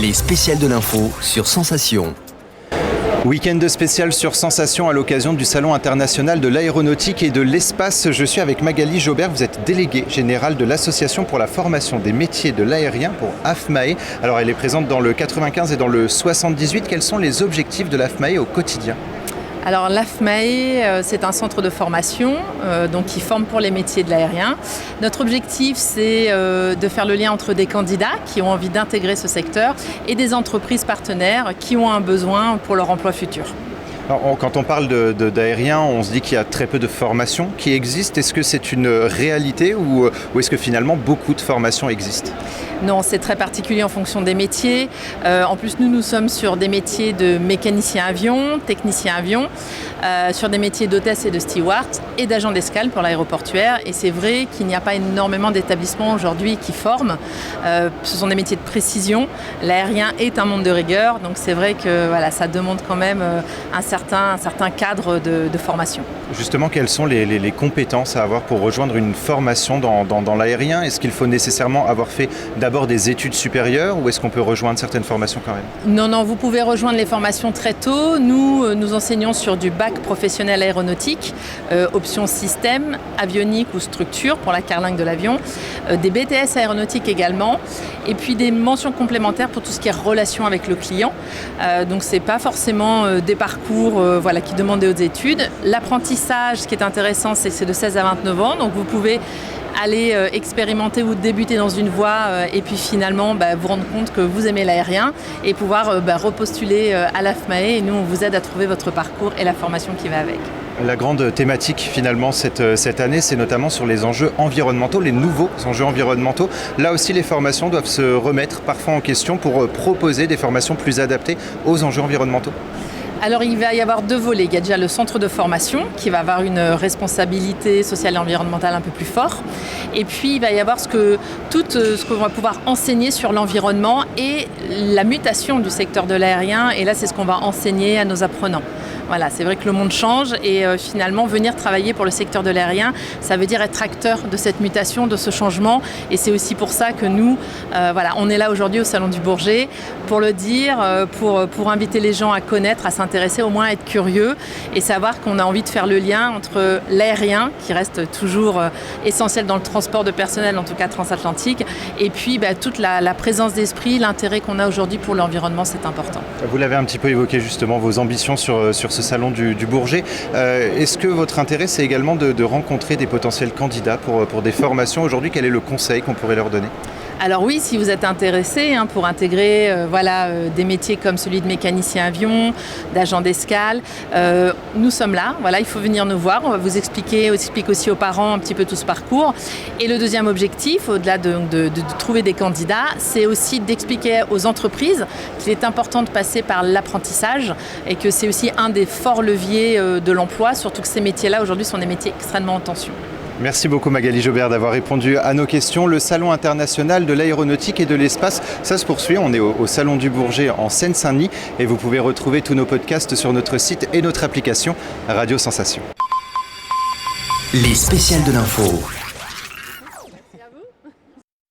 Les spéciales de l'info sur Sensation. Week-end spécial sur Sensation à l'occasion du Salon international de l'aéronautique et de l'espace. Je suis avec Magali Jobert, vous êtes déléguée générale de l'Association pour la formation des métiers de l'aérien pour AFMAE. Alors elle est présente dans le 95 et dans le 78. Quels sont les objectifs de l'AFMAE au quotidien ? Alors l'AFMAE, c'est un centre de formation qui forme pour les métiers de l'aérien. Notre objectif, c'est de faire le lien entre des candidats qui ont envie d'intégrer ce secteur et des entreprises partenaires qui ont un besoin pour leur emploi futur. Alors, quand on parle d'aérien, on se dit qu'il y a très peu de formations qui existent. Est-ce que c'est une réalité ou est-ce que finalement beaucoup de formations existent ? Non, c'est très particulier en fonction des métiers. En plus, nous sommes sur des métiers de mécanicien avion, technicien avion, sur des métiers d'hôtesse et de steward et d'agent d'escale pour l'aéroportuaire. Et c'est vrai qu'il n'y a pas énormément d'établissements aujourd'hui qui forment. Ce sont des métiers de précision. L'aérien est un monde de rigueur, donc c'est vrai que ça demande quand même un certain cadre de formation. Justement, quelles sont les compétences à avoir pour rejoindre une formation dans l'aérien ? Est-ce qu'il faut nécessairement avoir fait d'abord des études supérieures ou est-ce qu'on peut rejoindre certaines formations quand même ? Non, vous pouvez rejoindre les formations très tôt. Nous enseignons sur du bac professionnel aéronautique, option système, avionique ou structure pour la carlingue de l'avion, des BTS aéronautiques également, et puis des mentions complémentaires pour tout ce qui est relation avec le client. Donc c'est pas forcément des parcours qui demandent des hautes études. L'apprentissage, ce qui est intéressant, c'est que c'est de 16 à 29 ans, donc vous pouvez aller expérimenter ou débuter dans une voie et puis finalement vous rendre compte que vous aimez l'aérien et pouvoir repostuler à l'AFMAE et nous on vous aide à trouver votre parcours et la formation qui va avec. La grande thématique finalement cette année, c'est notamment sur les enjeux environnementaux, les nouveaux enjeux environnementaux. Là aussi les formations doivent se remettre parfois en question pour proposer des formations plus adaptées aux enjeux environnementaux. Alors il va y avoir deux volets. Il y a déjà le centre de formation qui va avoir une responsabilité sociale et environnementale un peu plus forte. Et puis il va y avoir tout ce qu'on va pouvoir enseigner sur l'environnement et la mutation du secteur de l'aérien. Et là c'est ce qu'on va enseigner à nos apprenants. Voilà, c'est vrai que le monde change et finalement venir travailler pour le secteur de l'aérien, ça veut dire être acteur de cette mutation, de ce changement. Et c'est aussi pour ça que nous, on est là aujourd'hui au Salon du Bourget pour le dire, pour inviter les gens à connaître, à s'intéresser, au moins à être curieux et savoir qu'on a envie de faire le lien entre l'aérien, qui reste toujours essentiel dans le transport de personnel, en tout cas transatlantique, et puis toute la présence d'esprit, l'intérêt qu'on a aujourd'hui pour l'environnement, c'est important. Vous l'avez un petit peu évoqué justement, vos ambitions sur ce salon du Bourget. Est-ce que votre intérêt, c'est également de rencontrer des potentiels candidats pour des formations aujourd'hui ? Quel est le conseil qu'on pourrait leur donner ? Alors oui, si vous êtes intéressé pour intégrer des métiers comme celui de mécanicien avion, d'agent d'escale, nous sommes là. Il faut venir nous voir. On va vous expliquer, on explique aussi aux parents un petit peu tout ce parcours. Et le deuxième objectif, au-delà de trouver des candidats, c'est aussi d'expliquer aux entreprises qu'il est important de passer par l'apprentissage et que c'est aussi un des forts leviers de l'emploi, surtout que ces métiers-là aujourd'hui sont des métiers extrêmement en tension. Merci beaucoup Magali Jobert d'avoir répondu à nos questions. Le Salon international de l'aéronautique et de l'espace, ça se poursuit. On est au Salon du Bourget en Seine-Saint-Denis et vous pouvez retrouver tous nos podcasts sur notre site et notre application Radio Sensation. Les spéciales de l'info.